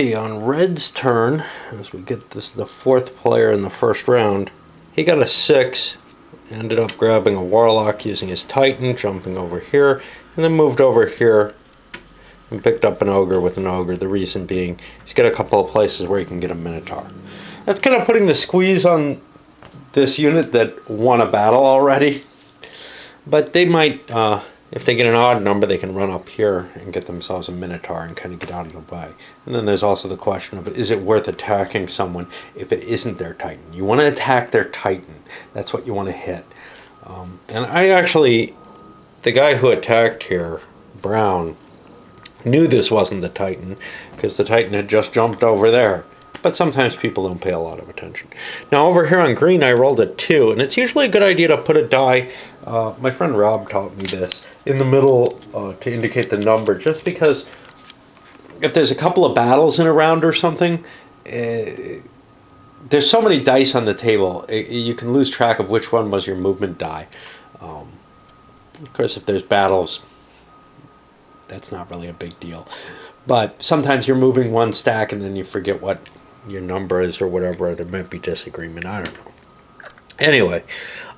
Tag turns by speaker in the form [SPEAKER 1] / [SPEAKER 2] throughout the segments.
[SPEAKER 1] Okay, on Red's turn, as we get this, the fourth player in the first round, he got a 6, ended up grabbing a Warlock using his Titan, jumping over here, and then moved over here and picked up an Ogre with an Ogre, the reason being he's got a couple of places where he can get a Minotaur. That's kind of putting the squeeze on this unit that won a battle already, but they might, if they get an odd number, they can run up here and get themselves a Minotaur and kind of get out of the way. And then there's also the question of, is it worth attacking someone if it isn't their Titan? You want to attack their Titan. That's what you want to hit. And I actually, the guy who attacked here, Brown, knew this wasn't the Titan because the Titan had just jumped over there. But sometimes people don't pay a lot of attention. Now over here on green, I rolled a 2, and it's usually a good idea to put a die. My friend Rob taught me this in the middle to indicate the number, just because if there's a couple of battles in a round or something, there's so many dice on the table, you can lose track of which one was your movement die. Of course, if there's battles, that's not really a big deal. But sometimes you're moving one stack and then you forget what your number is or whatever. There might be disagreement. I don't know. Anyway,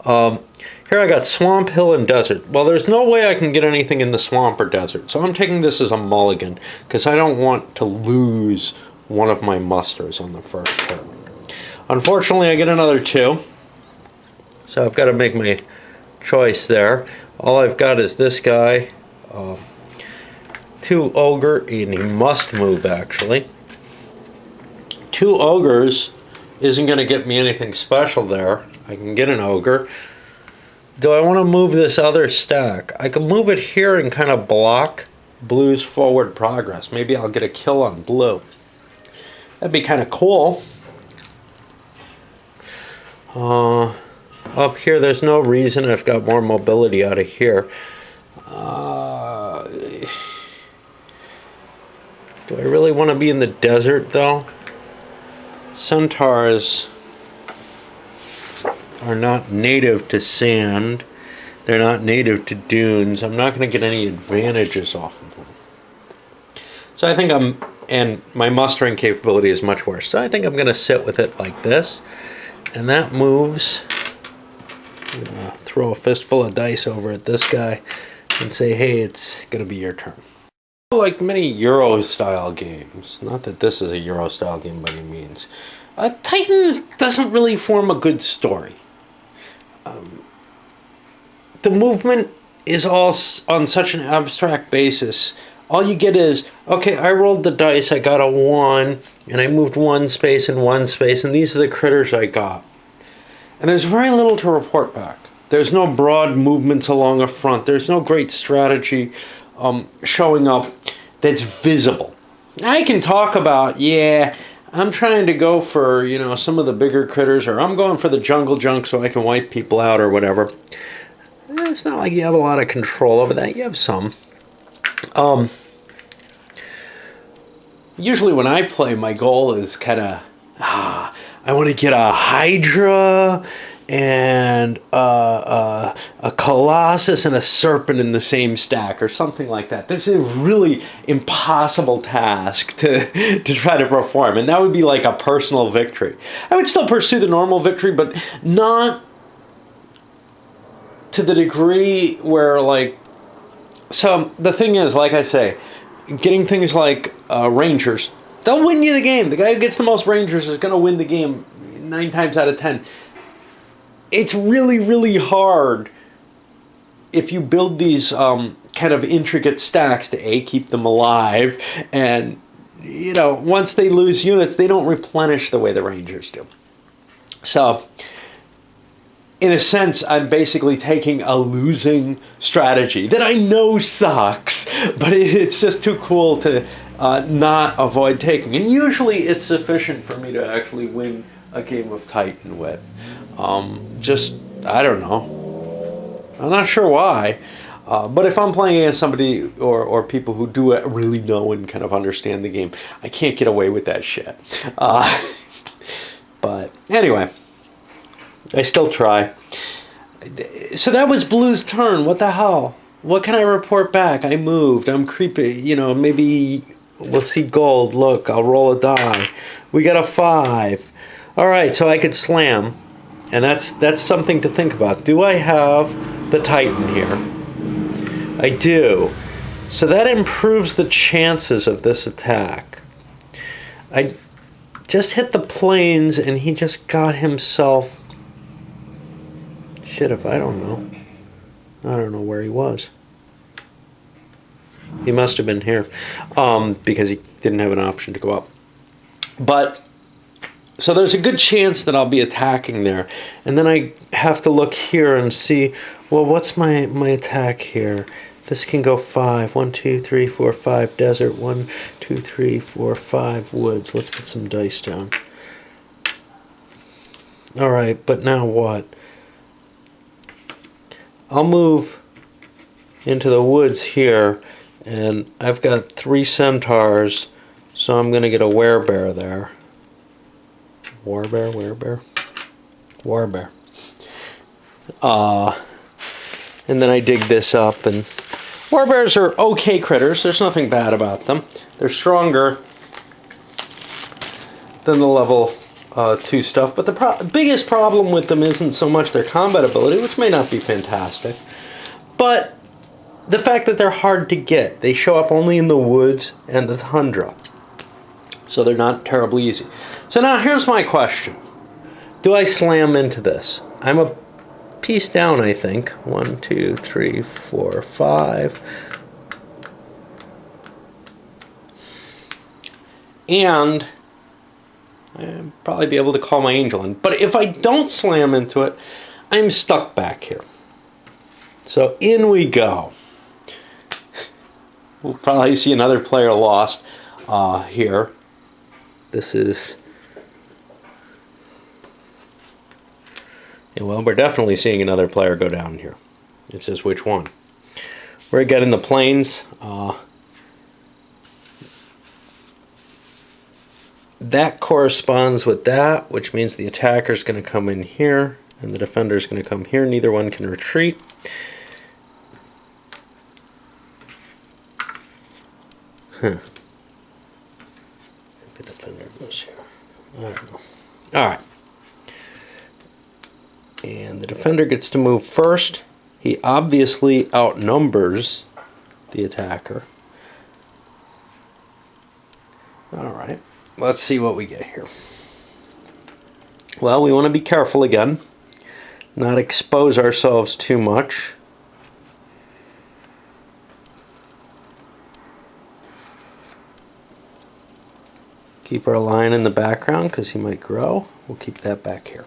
[SPEAKER 1] here I got Swamp, Hill, and Desert. Well, there's no way I can get anything in the Swamp or Desert, so I'm taking this as a mulligan because I don't want to lose one of my musters on the first turn. Unfortunately, I get another 2, so I've got to make my choice there. All I've got is this guy, 2 Ogre, and he must move actually. 2 Ogres isn't going to get me anything special there. I can get an Ogre. Do I want to move this other stack? I can move it here and kind of block Blue's forward progress. Maybe I'll get a kill on Blue. That'd be kind of cool. Up here, there's no reason. I've got more mobility out of here. Do I really want to be in the desert, though? Centaurs are not native to sand. They're not native to dunes. I'm not going to get any advantages off of them. So I think and my mustering capability is much worse. So I think I'm going to sit with it like this. And that moves. I'm going to throw a fistful of dice over at this guy and say, hey, it's going to be your turn. Like many Euro-style games, not that this is a Euro-style game by any means, Titan doesn't really form a good story. The movement is all on such an abstract basis. All you get is, okay, I rolled the dice, I got a 1, and I moved 1 space and 1 space, and these are the critters I got. And there's very little to report back. There's no broad movements along a front. There's no great strategy showing up that's visible. I can talk about, yeah, I'm trying to go for, some of the bigger critters, or I'm going for the jungle junk so I can wipe people out or whatever. It's not like you have a lot of control over that. You have some. Usually when I play, my goal is kind of, I want to get a Hydra and a Colossus and a Serpent in the same stack or something like that. This is a really impossible task to try to perform, and that would be like a personal victory. I would still pursue the normal victory, but not to the degree where, so the thing is, like I say, getting things like Rangers, they'll win you the game. The guy who gets the most Rangers is going to win the game 9 times out of 10. It's really, really hard if you build these kind of intricate stacks to keep them alive, and once they lose units, they don't replenish the way the Rangers do. So in a sense, I'm basically taking a losing strategy that I know sucks, but it's just too cool to not avoid taking. And usually it's sufficient for me to actually win a game of Titan with. I don't know. I'm not sure why. But if I'm playing against somebody or people who do really know and kind of understand the game, I can't get away with that shit. But anyway, I still try. So that was Blue's turn. What the hell? What can I report back? I moved. I'm creepy. Maybe We'll see gold. Look, I'll roll a die. We got a 5. All right, so I could slam, and that's something to think about. Do I have the Titan here? I do. So that improves the chances of this attack. I just hit the plains, and he just got himself... Shit, if I don't know. I don't know where he was. He must have been here, because he didn't have an option to go up. But, so there's a good chance that I'll be attacking there. And then I have to look here and see, well, what's my attack here? This can go 5. 1, 2, 3, 4, 5 desert. 1, 2, 3, 4, 5 woods. Let's put some dice down. All right, but now what? I'll move into the woods here, and I've got 3 centaurs, so I'm going to get a werebear there. Werebear? Werebear. And then I dig this up, and werebears are okay critters. There's nothing bad about them. They're stronger than the level 2 stuff, but the biggest problem with them isn't so much their combat ability, which may not be fantastic, but the fact that they're hard to get. They show up only in the woods and the tundra, so they're not terribly easy. So now here's my question. Do I slam into this? I'm a piece down, I think. 1, 2, 3, 4, 5. And I'll probably be able to call my angel in. But if I don't slam into it, I'm stuck back here. So in we go. We'll probably see another player lost here. This is... Yeah, well, we're definitely seeing another player go down here. It's just which one. We're getting the plains. That corresponds with that, which means the attacker is going to come in here, and the defender is going to come here. Neither one can retreat. Huh. The defender goes here. I don't know. All right. And the defender gets to move first. He obviously outnumbers the attacker. All right. Let's see what we get here. Well, we want to be careful again. Not expose ourselves too much. Keep our lion in the background because he might grow. We'll keep that back here.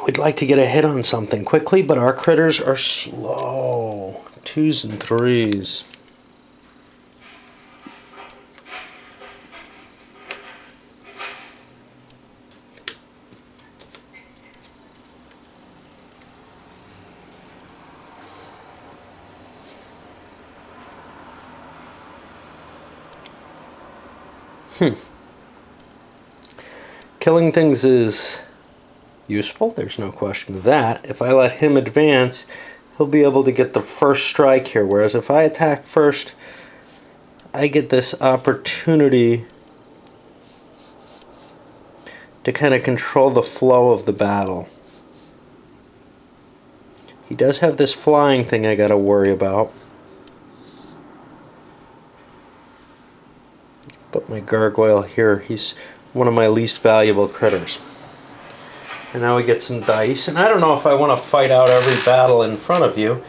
[SPEAKER 1] We'd like to get a hit on something quickly, but our critters are slow. 2s and 3s. Killing things is useful, there's no question of that. If I let him advance, he'll be able to get the first strike here, whereas if I attack first, I get this opportunity to kind of control the flow of the battle. He does have this flying thing I gotta worry about. Put my gargoyle here. He's one of my least valuable critters. And now we get some dice. And I don't know if I want to fight out every battle in front of you.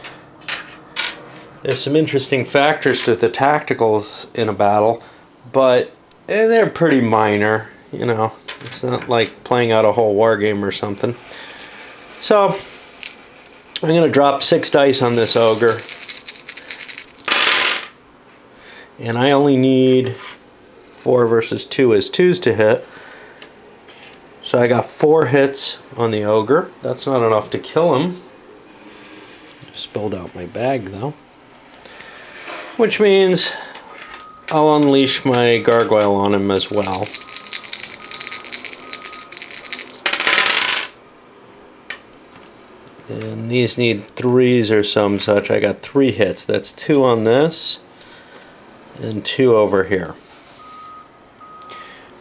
[SPEAKER 1] There's some interesting factors to the tacticals in a battle, but they're pretty minor, you know. It's not like playing out a whole war game or something. So I'm going to drop 6 dice on this ogre. And I only need 4 versus 2 as 2s to hit. So I got 4 hits on the ogre. That's not enough to kill him. Spilled out my bag though. Which means I'll unleash my gargoyle on him as well. And these need 3s or some such. I got 3 hits. That's 2 on this. and 2 over here.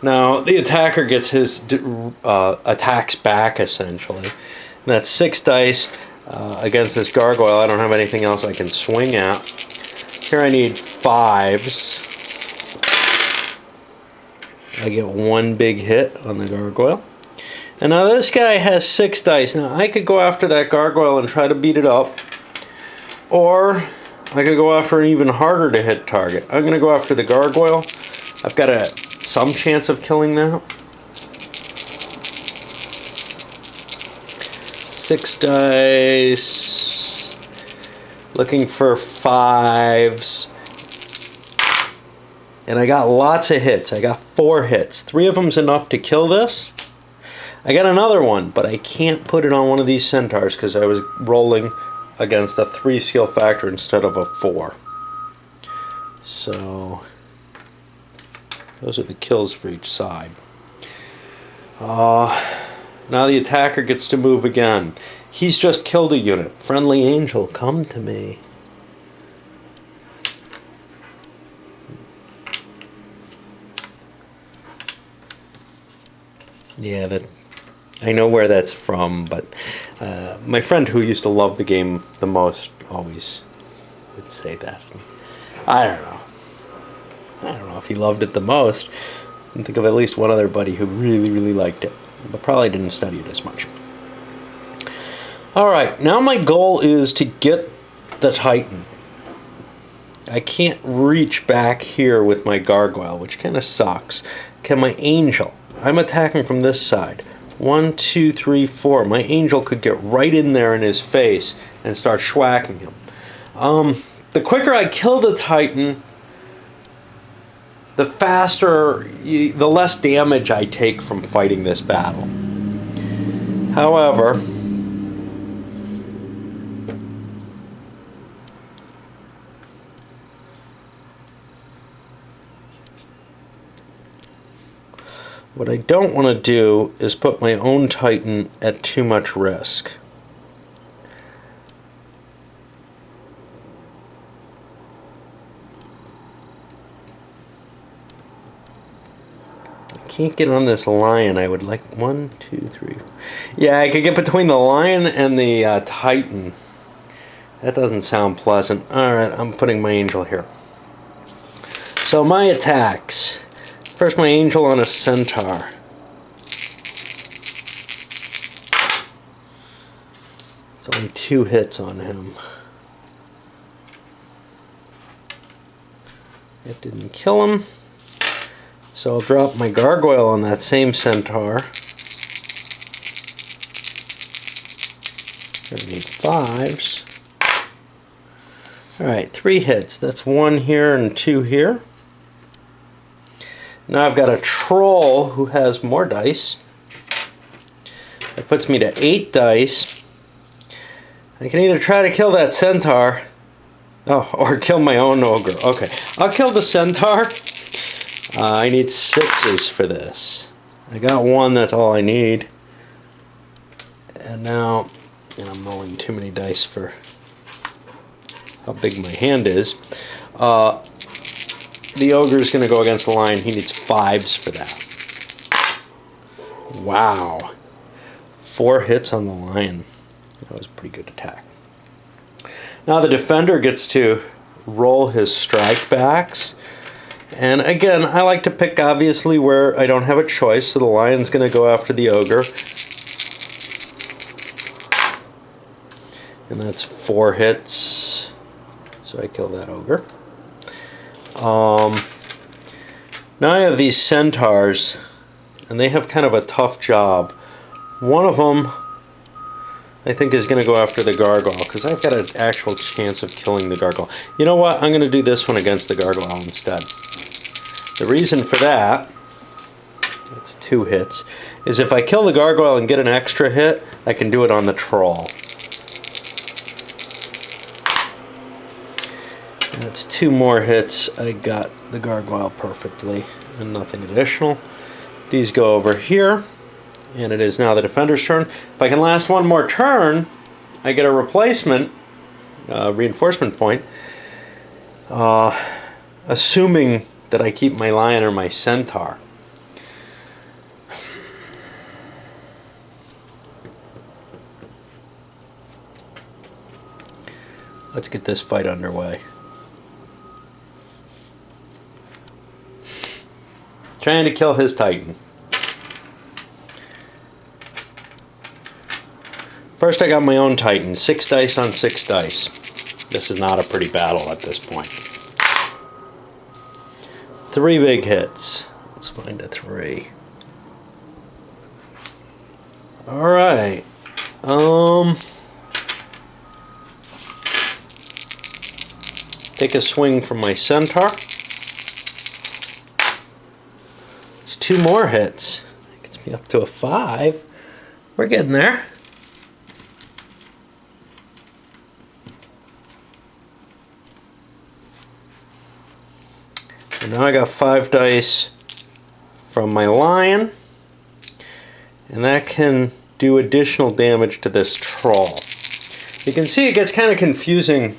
[SPEAKER 1] Now the attacker gets his attacks back essentially. And that's 6 dice against this gargoyle. I don't have anything else I can swing at. Here I need 5s. I get 1 big hit on the gargoyle. And now this guy has 6 dice. Now I could go after that gargoyle and try to beat it up. Or I could go after an even harder to hit target. I'm going to go after the gargoyle. I've got some chance of killing that. 6 dice. Looking for 5s. And I got lots of hits. I got 4 hits. 3 of them's enough to kill this. I got another one, but I can't put it on one of these centaurs because I was rolling against a 3 skill factor instead of a 4. So those are the kills for each side. Now the attacker gets to move again. He's just killed a unit. Friendly angel, come to me. Yeah, I know where that's from, but my friend who used to love the game the most always would say that. I don't know. I don't know if he loved it the most. I can think of at least one other buddy who really, really liked it, but probably didn't study it as much. Alright, now my goal is to get the Titan. I can't reach back here with my gargoyle, which kind of sucks. Can my angel? I'm attacking from this side. 1, 2, 3, 4. My angel could get right in there in his face and start schwacking him. The quicker I kill the Titan, the faster, the less damage I take from fighting this battle. However, what I don't want to do is put my own Titan at too much risk. I can't get on this lion. I would like 1, 2, 3. Yeah, I could get between the lion and the Titan. That doesn't sound pleasant. Alright, I'm putting my angel here. So my attacks. First, my angel on a centaur. It's only 2 hits on him. It didn't kill him. So I'll drop my gargoyle on that same centaur. I need 5s. Alright, 3 hits. That's 1 here and 2 here. Now I've got a troll who has more dice. That puts me to 8 dice. I can either try to kill that centaur, or kill my own ogre. Okay, I'll kill the centaur. I need 6s for this. I got 1, that's all I need. And now, I'm rolling too many dice for how big my hand is. The ogre is going to go against the lion. He needs 5s for that. Wow. 4 hits on the lion. That was a pretty good attack. Now the defender gets to roll his strike backs. And again, I like to pick obviously where I don't have a choice. So the lion's going to go after the ogre. And that's 4 hits. So I kill that ogre. Now I have these centaurs, and they have kind of a tough job. One of them, I think, is going to go after the gargoyle, because I've got an actual chance of killing the gargoyle. You know what? I'm going to do this one against the gargoyle instead. The reason for that, that's 2 hits, is if I kill the gargoyle and get an extra hit, I can do it on the troll. That's 2 more hits. I got the gargoyle perfectly and nothing additional. These go over here, and it is now the defender's turn. If I can last 1 more turn, I get a replacement reinforcement point. assuming that I keep my lion or my centaur. Let's get this fight underway. Trying to kill his Titan. First I got my own Titan. 6 dice on 6 dice. This is not a pretty battle at this point. 3 big hits. Let's find a 3. Alright. Take a swing from my centaur. It's 2 more hits. That gets me up to a 5. We're getting there. And now I got 5 dice from my lion, and that can do additional damage to this troll. You can see it gets kind of confusing.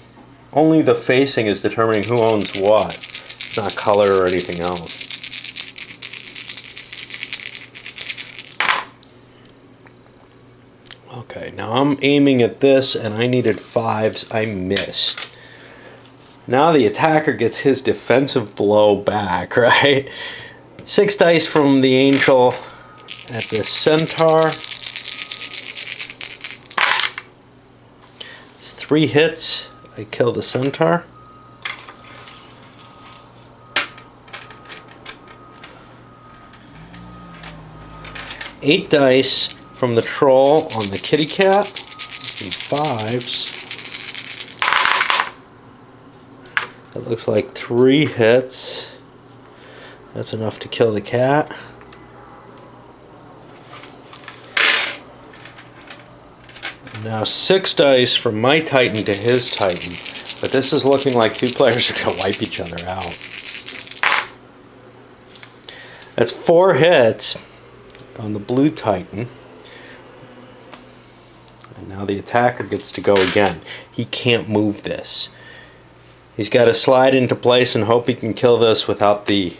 [SPEAKER 1] Only the facing is determining who owns what. It's not color or anything else. Okay, now I'm aiming at this, and I needed 5s. I missed. Now the attacker gets his defensive blow back, right? 6 dice from the angel at the centaur. It's 3 hits. I kill the centaur. Eight dice from the troll on the kitty cat. Need 5s. That looks like 3 hits. That's enough to kill the cat. And now 6 dice from my Titan to his Titan. But this is looking like 2 players are going to wipe each other out. That's 4 hits on the blue Titan. And now the attacker gets to go again. He can't move this. He's got to slide into place and hope he can kill this without taking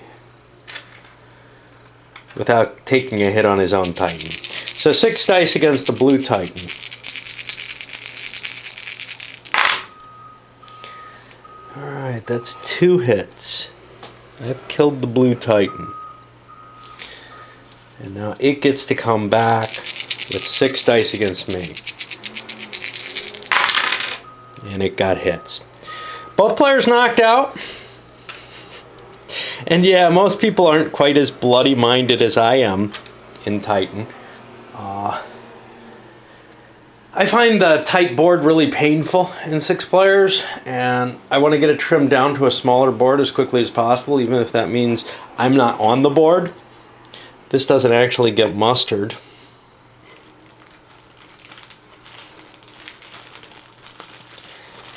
[SPEAKER 1] a hit on his own Titan. So 6 dice against the blue Titan. Alright, that's 2 hits. I've killed the blue Titan. And now it gets to come back with 6 dice against me. And it got hits. Both players knocked out. And yeah, most people aren't quite as bloody-minded as I am in Titan. I find the tight board really painful in 6 players, and I want to get it trimmed down to a smaller board as quickly as possible, even if that means I'm not on the board. This doesn't actually get mustered.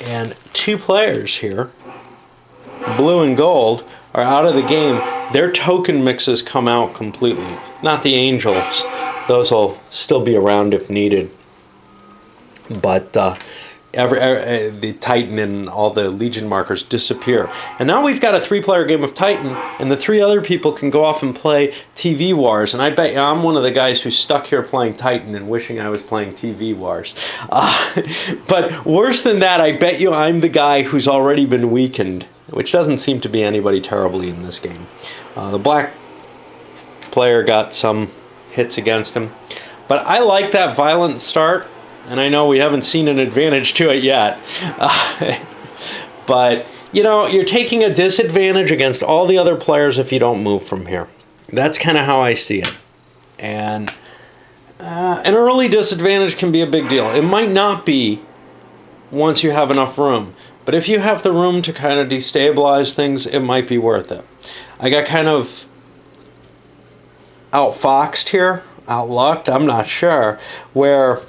[SPEAKER 1] And 2 players here, blue and gold, are out of the game. Their token mixes come out completely. Not the angels. Those will still be around if needed. But the Titan and all the Legion markers disappear. And now we've got a 3-player game of Titan, and the 3 other people can go off and play TV Wars. And I bet you I'm one of the guys who's stuck here playing Titan and wishing I was playing TV Wars. But worse than that, I bet you I'm the guy who's already been weakened, which doesn't seem to be anybody terribly in this game. The black player got some hits against him. But I like that violent start. And I know we haven't seen an advantage to it yet. But, you know, you're taking a disadvantage against all the other players if you don't move from here. That's kind of how I see it. And an early disadvantage can be a big deal. It might not be once you have enough room. But if you have the room to kind of destabilize things, it might be worth it. I got kind of outfoxed here, outlucked, I'm not sure, where...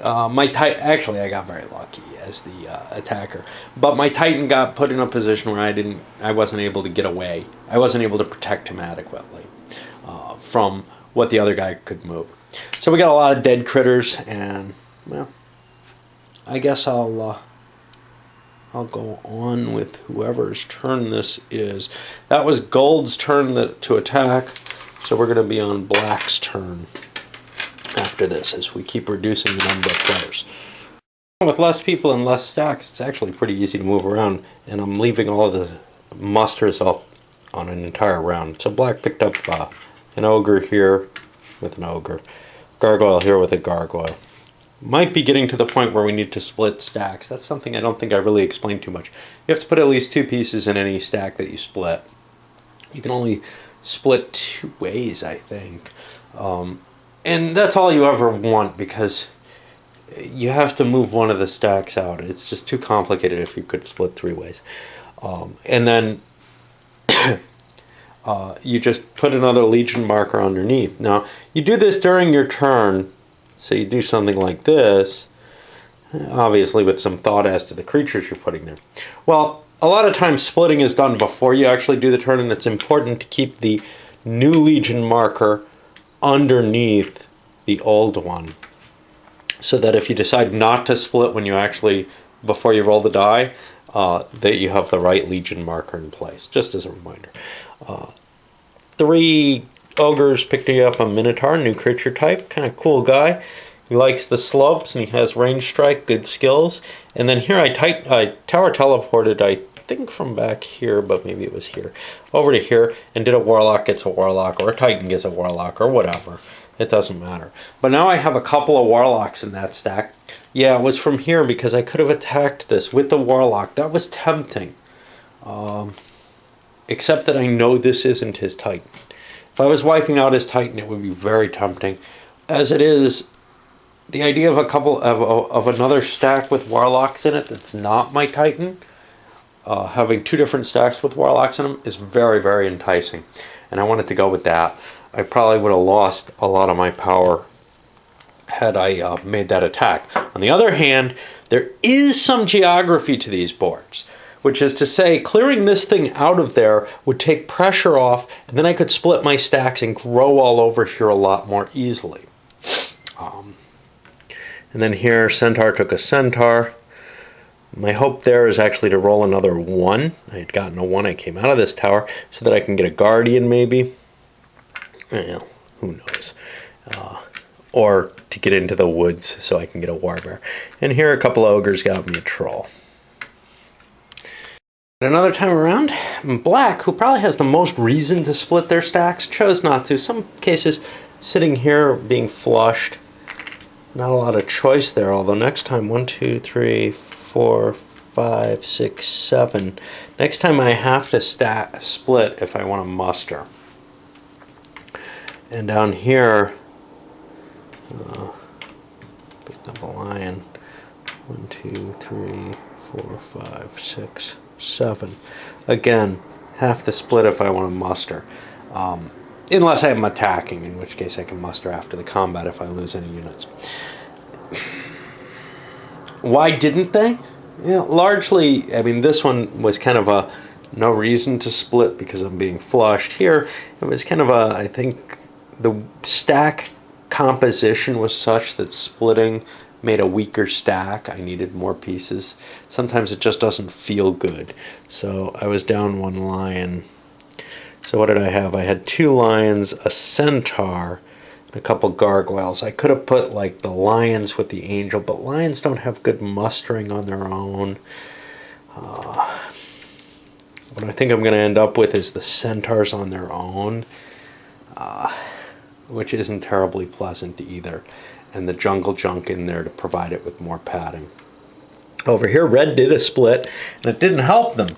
[SPEAKER 1] actually I got very lucky as the attacker, but my Titan got put in a position where I wasn't able to get away. I wasn't able to protect him adequately from what the other guy could move. So we got a lot of dead critters, and well, I guess I'll I'll go on with whoever's turn this is. That was gold's turn to attack, so we're going to be on black's turn after this as we keep reducing the number of players. With less people and less stacks, it's actually pretty easy to move around, and I'm leaving all of the musters up on an entire round. So black picked up an ogre here with an ogre, gargoyle here with a gargoyle. Might be getting to the point where we need to split stacks. That's something I don't think I really explained too much. You have to put at least 2 pieces in any stack that you split. You can only split 2 ways, I think. And that's all you ever want, because you have to move one of the stacks out. It's just too complicated if you could split 3 ways. And then you just put another Legion marker underneath. Now, you do this during your turn. So you do something like this, obviously with some thought as to the creatures you're putting there. Well, a lot of times splitting is done before you actually do the turn, and it's important to keep the new Legion marker underneath the old one, so that if you decide not to split when you actually, before you roll the die, that you have the right Legion marker in place, just as a reminder. 3 ogres picked me up a Minotaur, new creature type, kind of cool guy. He likes the slopes and he has range strike, good skills. And then here I tower teleported, I think from back here, but maybe it was here, over to here, and did a warlock gets a warlock, or a titan gets a warlock, or whatever. It doesn't matter. But now I have a couple of warlocks in that stack. Yeah, it was from here because I could have attacked this with the warlock. That was tempting. Except that I know this isn't his titan. If I was wiping out his titan, it would be very tempting. As it is, the idea of a couple of another stack with warlocks in it that's not my titan, having 2 different stacks with warlocks in them, is very, very enticing. And I wanted to go with that. I probably would have lost a lot of my power had I made that attack. On the other hand, there is some geography to these boards, which is to say, clearing this thing out of there would take pressure off, and then I could split my stacks and grow all over here a lot more easily. And then here, Centaur took a Centaur. My hope there is actually to roll another 1. I had gotten a 1, I came out of this tower, so that I can get a Guardian maybe. Well, who knows. Or to get into the woods so I can get a Warbear. And here a couple of ogres got me a Troll. Another time around, black, who probably has the most reason to split their stacks, chose not to. Some cases, sitting here being flushed, not a lot of choice there. Although next time, 1, 2, 3, 4, 5, 6, 7. Next time I have to split if I want to muster. And down here, picked up a lion. 1, 2, 3, 4, 5, 6. 7. Again, have to split if I want to muster. Unless I'm attacking, in which case I can muster after the combat if I lose any units. Why didn't they? You know, largely, I mean, this one was kind of a no reason to split because I'm being flushed. Here, it was kind of a, I think, the stack composition was such that splitting made a weaker stack. I needed more pieces. Sometimes it just doesn't feel good. So I was down 1 lion. So what did I have? I had 2 lions, a centaur, and a couple gargoyles. I could have put like the lions with the angel, but lions don't have good mustering on their own. What I think I'm going to end up with is the centaurs on their own, which isn't terribly pleasant either. And the jungle junk in there to provide it with more padding. Over here, red did a split, and it didn't help them.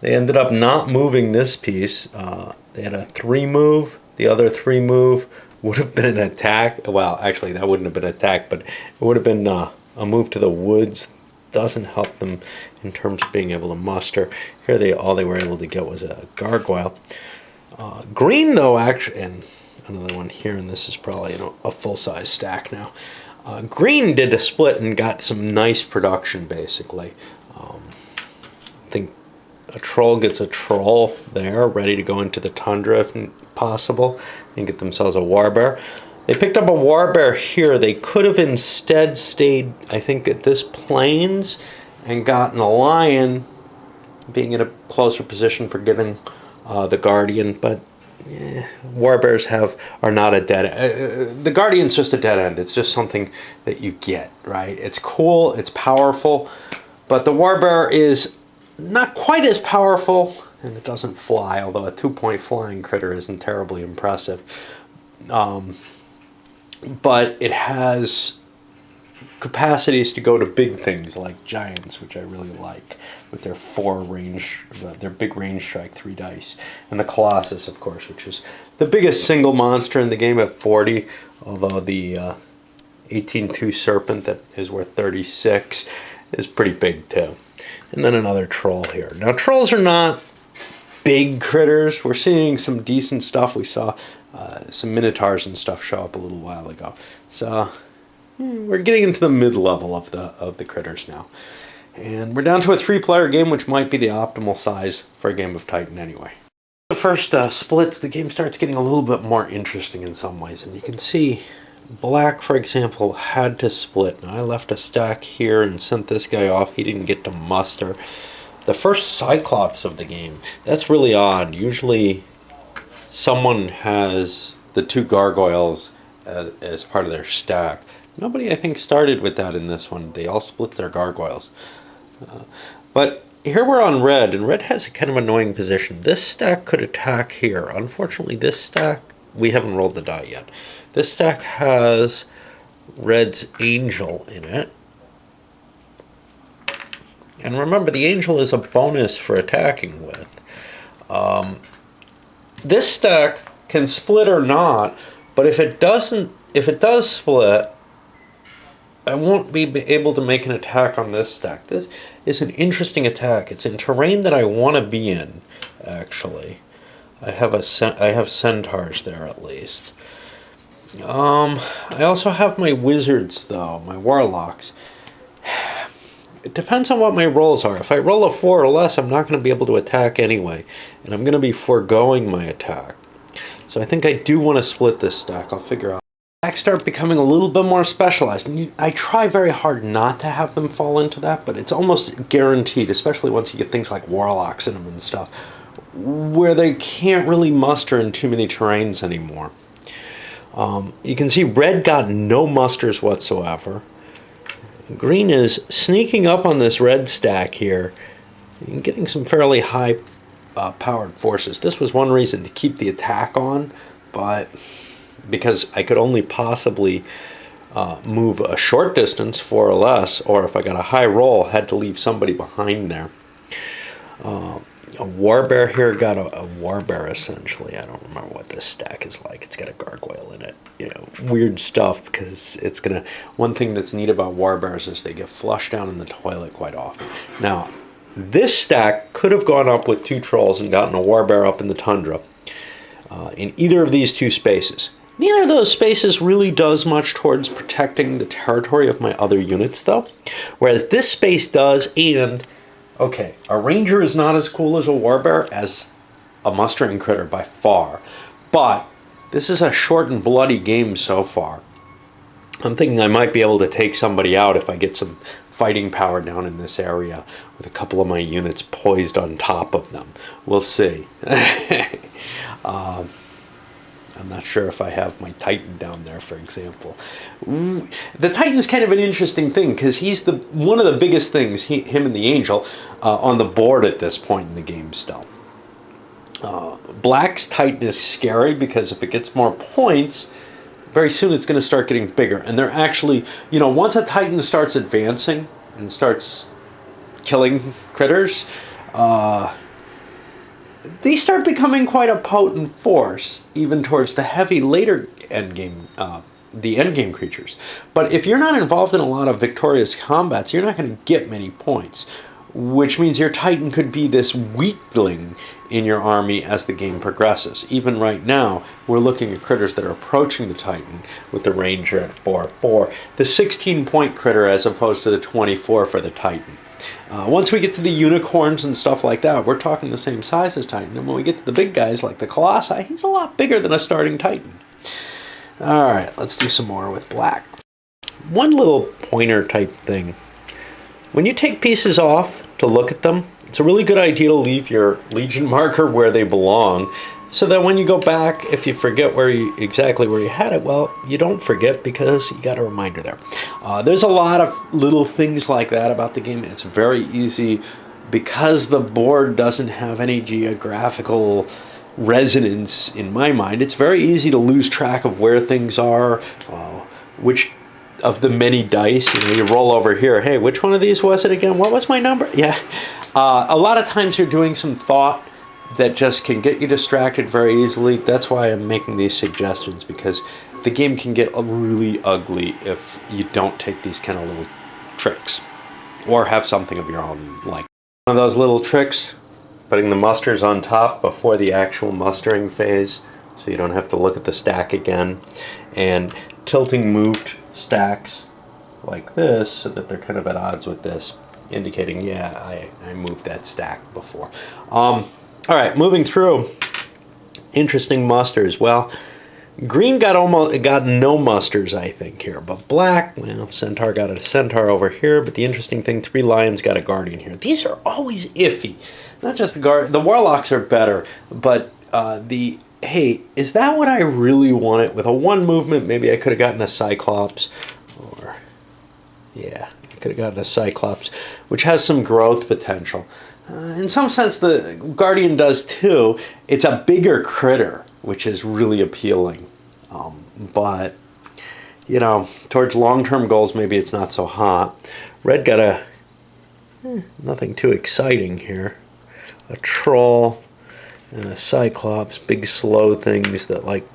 [SPEAKER 1] They ended up not moving this piece. They had a 3 move. The other 3 move would have been an attack. Well, actually, that wouldn't have been an attack, but it would have been a move to the woods. Doesn't help them in terms of being able to muster. Here, all they were able to get was a gargoyle. Green, though, actually, and another one here, and this is probably a full-size stack now. Green did a split and got some nice production, basically. I think a troll gets a troll there, ready to go into the tundra if possible, and get themselves a warbear. They picked up a warbear here. They could have instead stayed, I think, at this plains and gotten a lion, being in a closer position for getting the Guardian, but Warbears are not a dead end. The Guardian's just a dead end. It's just something that you get, right? It's cool, it's powerful, but the Warbear is not quite as powerful, and it doesn't fly, although a 2-point flying critter isn't terribly impressive. But it has capacities to go to big things like giants, which I really like, with their their big range strike 3 dice, and the Colossus, of course, which is the biggest single monster in the game at 40, although the 18-2 Serpent that is worth 36 is pretty big too. And then another troll here. Now trolls are not big critters. We're seeing some decent stuff. We saw some Minotaurs and stuff show up a little while ago. So we're getting into the mid-level of the critters now. And we're down to a 3-player game, which might be the optimal size for a game of Titan anyway. The first splits, the game starts getting a little bit more interesting in some ways. And you can see Black, for example, had to split. Now I left a stack here and sent this guy off. He didn't get to muster. The first Cyclops of the game, that's really odd. Usually someone has the 2 gargoyles as part of their stack. Nobody, I think, started with that in this one. They all split their gargoyles. But here we're on red, and red has a kind of annoying position. This stack could attack here. Unfortunately, this stack, we haven't rolled the die yet. This stack has red's angel in it. And remember, the angel is a bonus for attacking with. This stack can split or not, but if it does split, I won't be able to make an attack on this stack. This is an interesting attack. It's in terrain that I want to be in, actually. I have centaurs there at least. I also have my wizards though, my warlocks. It depends on what my rolls are. If I roll a 4 or less, I'm not going to be able to attack anyway, and I'm going to be foregoing my attack. So I think I do want to split this stack. I'll figure out. Stacks start becoming a little bit more specialized, and I try very hard not to have them fall into that, but it's almost guaranteed, especially once you get things like warlocks in them and stuff, where they can't really muster in too many terrains anymore. You can see red got no musters whatsoever. Green is sneaking up on this red stack here and getting some fairly high powered forces. This was one reason to keep the attack on, but because I could only possibly move a short distance, 4 or less, or if I got a high roll, had to leave somebody behind there. A Warbear here got a Warbear essentially. I don't remember what this stack is like. It's got a gargoyle in it. You know, weird stuff, because it's gonna. One thing that's neat about Warbears is they get flushed down in the toilet quite often. Now, this stack could have gone up with 2 trolls and gotten a Warbear up in the tundra in either of these 2 spaces. Neither of those spaces really does much towards protecting the territory of my other units, though. Whereas this space does, and okay, a ranger is not as cool as a warbear as a mustering critter by far, but this is a short and bloody game so far. I'm thinking I might be able to take somebody out if I get some fighting power down in this area with a couple of my units poised on top of them. We'll see. I'm not sure if I have my Titan down there, for example. The Titan's kind of an interesting thing, because he's one of the biggest things, him and the Angel, on the board at this point in the game still. Black's Titan is scary, because if it gets more points, very soon it's going to start getting bigger. And they're actually, once a Titan starts advancing and starts killing critters, they start becoming quite a potent force, even towards the heavy later endgame, the endgame creatures. But if you're not involved in a lot of victorious combats, you're not going to get many points, which means your Titan could be this weakling in your army as the game progresses. Even right now, we're looking at critters that are approaching the Titan with the Ranger at 4/4, the 16-point critter as opposed to the 24 for the Titan. Once we get to the unicorns and stuff like that, we're talking the same size as Titan. And when we get to the big guys like the Colossi, he's a lot bigger than a starting Titan. Alright, let's do some more with Black. One little pointer type thing. When you take pieces off to look at them, it's a really good idea to leave your Legion marker where they belong, so that when you go back, if you forget exactly where you had it, well, you don't forget because you got a reminder there. There's a lot of little things like that about the game. It's very easy because the board doesn't have any geographical resonance in my mind. It's very easy to lose track of where things are, which of the many dice. You roll over here. Hey, which one of these was it again? What was my number? Yeah. A lot of times you're doing some thought that just can get you distracted very easily. That's why I'm making these suggestions, because the game can get really ugly if you don't take these kind of little tricks or have something of your own. Like one of those little tricks, putting the musters on top before the actual mustering phase so you don't have to look at the stack again, and tilting moved stacks like this so that they're kind of at odds with this, indicating, yeah, I moved that stack before. All right, moving through. Interesting musters. Well, green got no musters, I think, here. But black, well, Centaur got a Centaur over here. But the interesting thing, 3 lions got a Guardian here. These are always iffy. Not just the Warlocks are better, but hey, is that what I really wanted? With a 1 movement, maybe I could have gotten a Cyclops. Or, yeah, I could have gotten a Cyclops, which has some growth potential. In some sense, the Guardian does too. It's a bigger critter, which is really appealing. But, you know, towards long-term goals, maybe it's not so hot. Red got nothing too exciting here. A Troll and a Cyclops, big slow things that like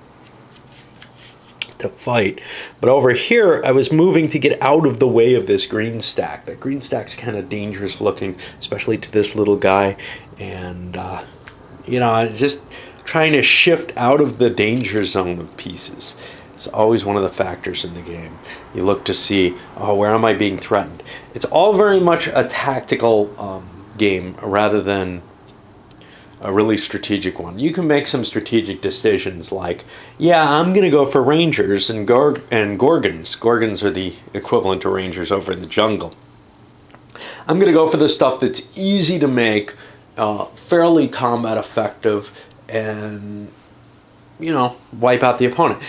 [SPEAKER 1] to fight. But over here, I was moving to get out of the way of this green stack. That green stack's kind of dangerous looking, especially to this little guy. And, you know, just trying to shift out of the danger zone of pieces. It's always one of the factors in the game. You look to see, oh, where am I being threatened? It's all very much a tactical game rather than a really strategic one. You can make some strategic decisions like, yeah, I'm going to go for Rangers and Gorgons. Gorgons are the equivalent to Rangers over in the jungle. I'm going to go for the stuff that's easy to make, fairly combat effective, and, you know, wipe out the opponent.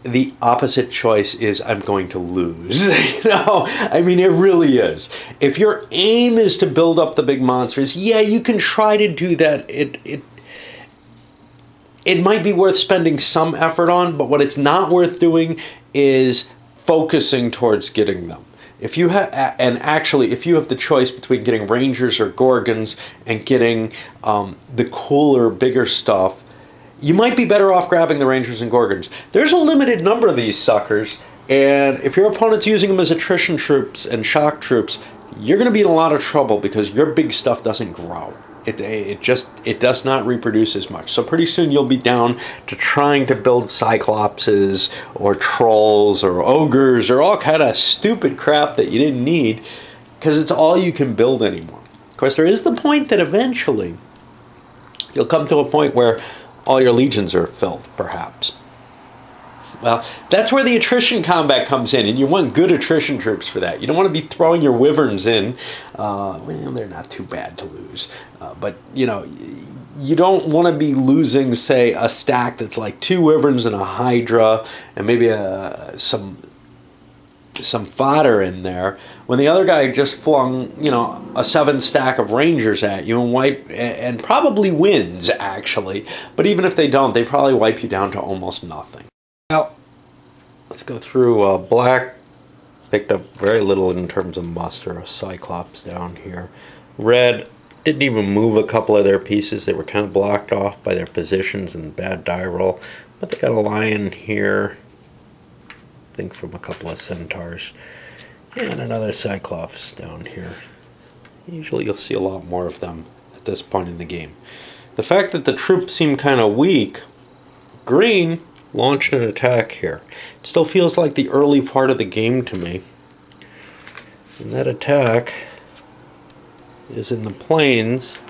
[SPEAKER 1] The opposite choice is I'm going to lose. You know, I mean, it really is. If your aim is to build up the big monsters, yeah, you can try to do that. It might be worth spending some effort on, but what it's not worth doing is focusing towards getting them. If you have, and actually, if you have the choice between getting Rangers or Gorgons and getting the cooler, bigger stuff, you might be better off grabbing the Rangers and Gorgons. There's a limited number of these suckers, and if your opponent's using them as attrition troops and shock troops, you're going to be in a lot of trouble because your big stuff doesn't grow. It does not reproduce as much. So pretty soon you'll be down to trying to build Cyclopses or Trolls or Ogres or all kind of stupid crap that you didn't need because it's all you can build anymore. Of course, there is the point that eventually you'll come to a point where all your legions are filled, perhaps. Well, that's where the attrition combat comes in, and you want good attrition troops for that. You don't want to be throwing your wyverns in. Well, they're not too bad to lose. But, you know, you don't want to be losing, say, a stack that's like 2 wyverns and a hydra and maybe some fodder in there when the other guy just flung, you know, a 7 stack of Rangers at you and probably wins, actually. But even if they don't, they probably wipe you down to almost nothing. Well, let's go through. Black picked up very little in terms of muster. A Cyclops down here. Red didn't even move a couple of their pieces. They were kind of blocked off by their positions and bad die roll. But they got a lion here. I think from a couple of Centaurs. And another Cyclops down here. Usually you'll see a lot more of them at this point in the game. The fact that the troops seem kind of weak, green launched an attack here. It still feels like the early part of the game to me. And that attack is in the plains.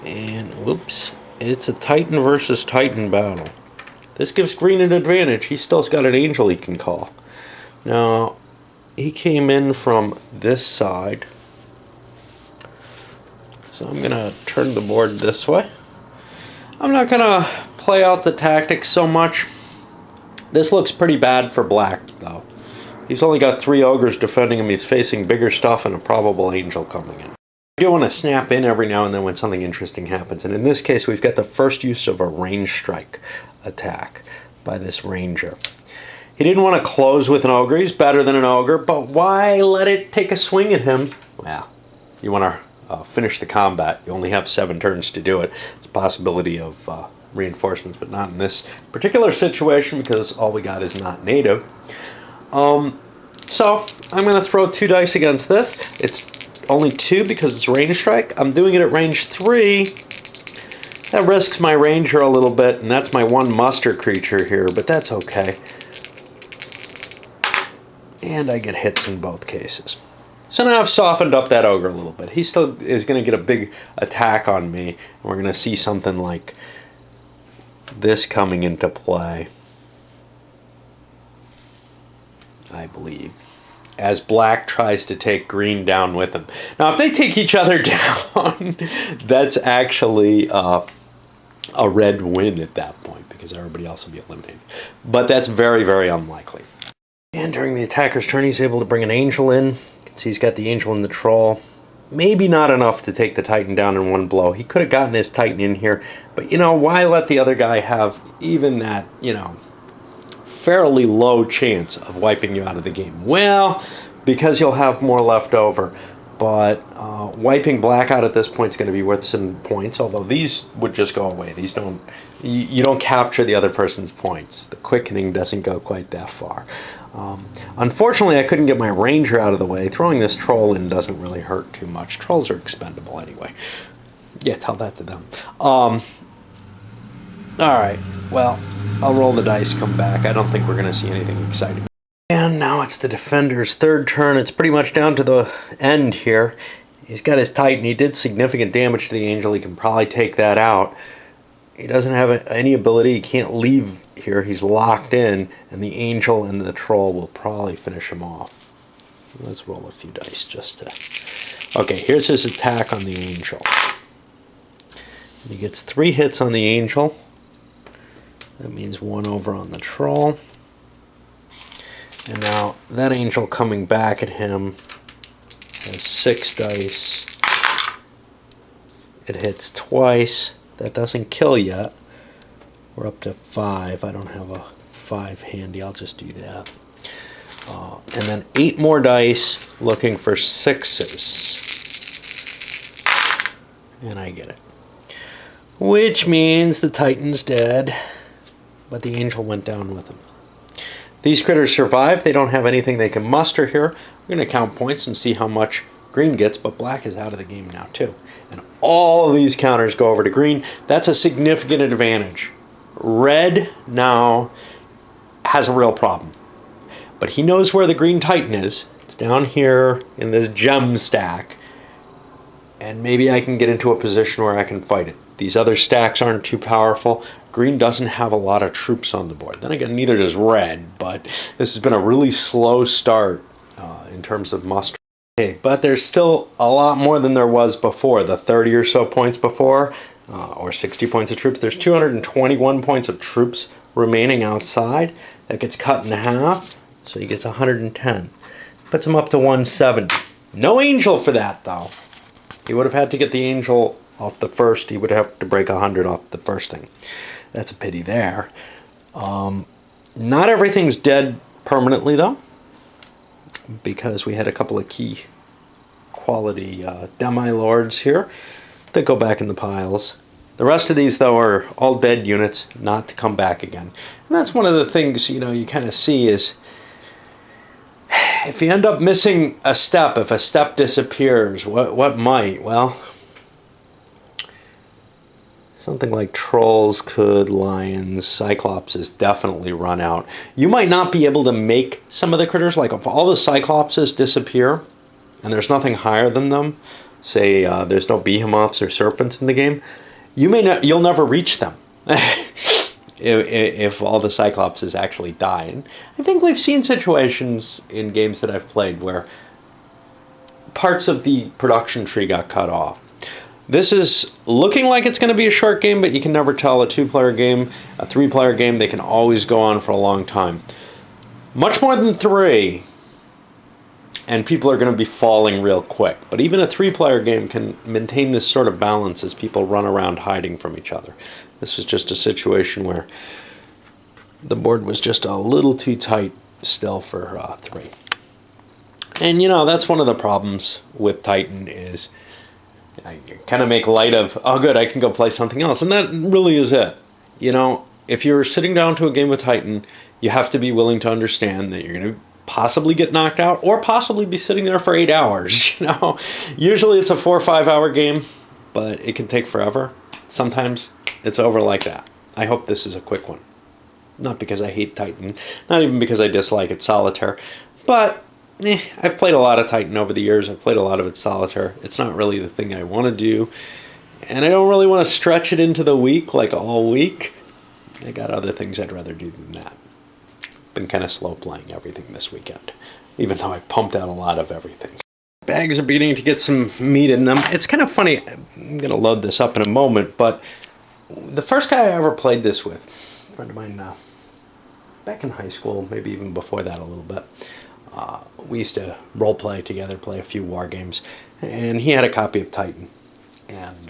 [SPEAKER 1] And, whoops, it's a Titan versus Titan battle. This gives green an advantage. He's still got an angel he can call. Now, he came in from this side. So I'm going to turn the board this way. I'm not going to play out the tactics so much. This looks pretty bad for black, though. He's only got 3 ogres defending him. He's facing bigger stuff and a probable angel coming in. I do want to snap in every now and then when something interesting happens. And in this case, we've got the first use of a range strike attack by this ranger. He didn't want to close with an ogre. He's better than an ogre, but why let it take a swing at him? Well, you want to finish the combat. You only have 7 turns to do it. It's a possibility of reinforcements, but not in this particular situation because all we got is not native. So I'm going to throw 2 dice against this. It's only 2 because it's range strike. I'm doing it at range 3. That risks my ranger a little bit, and that's my 1 muster creature here, but that's okay. And I get hits in both cases. So now I've softened up that ogre a little bit. He still is going to get a big attack on me, and we're going to see something like this coming into play, I believe, as black tries to take green down with him. Now, if they take each other down, that's actually a red win at that point, because everybody else will be eliminated. But that's very, very unlikely. And during the attacker's turn, he's able to bring an angel in. You can see he's got the angel and the troll. Maybe not enough to take the Titan down in 1 blow. He could have gotten his Titan in here, but why let the other guy have even that, fairly low chance of wiping you out of the game? Well, because you'll have more left over. But wiping black out at this point is going to be worth some points, although these would just go away. These don't, you don't capture the other person's points. The quickening doesn't go quite that far. Unfortunately, I couldn't get my ranger out of the way. Throwing this troll in doesn't really hurt too much. Trolls are expendable anyway. Yeah, tell that to them. Alright, well, I'll roll the dice, come back. I don't think we're going to see anything exciting. And now it's the defender's 3rd turn. It's pretty much down to the end here. He's got his Titan. He did significant damage to the angel. He can probably take that out. He doesn't have any ability. He can't leave here. He's locked in, and the angel and the troll will probably finish him off. Let's roll a few dice just to... Okay, here's his attack on the angel. He gets 3 hits on the angel. That means 1 over on the troll. And now that angel coming back at him has 6 dice. It hits twice. That doesn't kill yet. We're up to 5. I don't have a 5 handy. I'll just do that. And then 8 more dice looking for 6s. And I get it. Which means the Titan's dead, but the angel went down with him. These critters survive. They don't have anything they can muster here. We're going to count points and see how much green gets, but black is out of the game now too. And all of these counters go over to green. That's a significant advantage. Red now has a real problem. But he knows where the green Titan is. It's down here in this gem stack. And maybe I can get into a position where I can fight it. These other stacks aren't too powerful. Green doesn't have a lot of troops on the board. Then again, neither does red, but this has been a really slow start in terms of muster. Okay, but there's still a lot more than there was before. The 30 or so points before, or 60 points of troops. There's 221 points of troops remaining outside. That gets cut in half, so he gets 110. Puts him up to 170. No angel for that, though. He would have had to get the angel off the first. He would have to break 100 off the first thing. That's a pity there. Not everything's dead permanently, though, because we had a couple of key quality demi-lords here that go back in the piles. The rest of these, though, are all dead units, not to come back again. And that's one of the things, you kind of see is if you end up missing a step, if a step disappears, what might? Well, something like trolls could, lions, cyclopses definitely run out. You might not be able to make some of the critters, like if all the cyclopses disappear and there's nothing higher than them, say there's no behemoths or serpents in the game, you'll never reach them if all the cyclopses actually die. And I think we've seen situations in games that I've played where parts of the production tree got cut off. This is looking like it's going to be a short game, but you can never tell. A 2-player game, a 3-player game, they can always go on for a long time. Much more than 3, and people are going to be falling real quick. But even a 3-player game can maintain this sort of balance as people run around hiding from each other. This was just a situation where the board was just a little too tight still for 3. And you know, that's one of the problems with Titan is I kind of make light of, oh good, I can go play something else. And that really is it. You know, if you're sitting down to a game with Titan, you have to be willing to understand that you're going to possibly get knocked out or possibly be sitting there for 8 hours. You know, usually it's a 4 or 5 hour game, but it can take forever. Sometimes it's over like that. I hope this is a quick one. Not because I hate Titan, not even because I dislike its solitaire, but I've played a lot of Titan over the years. I've played a lot of its solitaire. It's not really the thing I want to do, and I don't really want to stretch it into the week, like all week. I got other things I'd rather do than that. Been kind of slow playing everything this weekend, even though I pumped out a lot of everything. Bags are beginning to get some meat in them. It's kind of funny. I'm going to load this up in a moment, but the first guy I ever played this with, a friend of mine back in high school, maybe even before that a little bit, we used to role play together, play a few war games, and he had a copy of Titan, and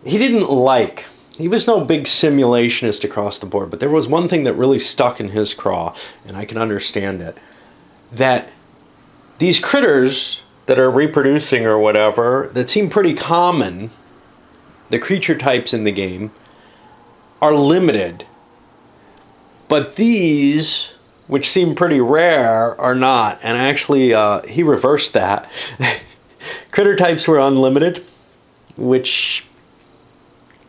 [SPEAKER 1] he was no big simulationist across the board, but there was one thing that really stuck in his craw, and I can understand it, that these critters that are reproducing or whatever, that seem pretty common, the creature types in the game, are limited. But these, which seem pretty rare, are not. And actually, he reversed that. Critter types were unlimited, which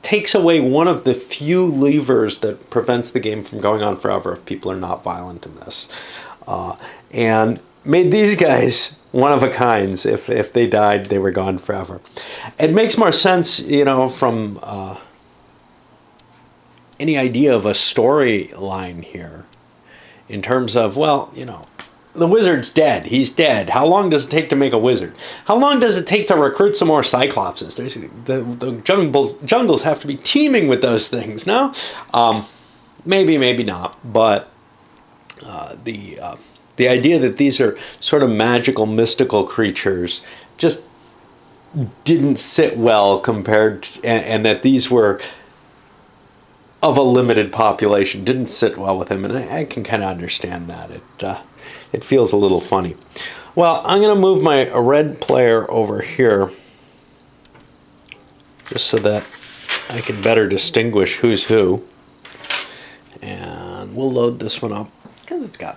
[SPEAKER 1] takes away one of the few levers that prevents the game from going on forever if people are not violent in this. And made these guys one of a kinds. If they died, they were gone forever. It makes more sense, you know, from any idea of a storyline here in terms of, well, you know, the wizard's dead. He's dead. How long does it take to make a wizard? How long does it take to recruit some more Cyclopses? The jungles have to be teeming with those things, no? Maybe, maybe not. But the idea that these are sort of magical, mystical creatures just didn't sit well compared to, and that these were of a limited population didn't sit well with him, and I can kind of understand that. It feels a little funny. Well, I'm going to move my red player over here just so that I can better distinguish who's who. And we'll load this one up because it's got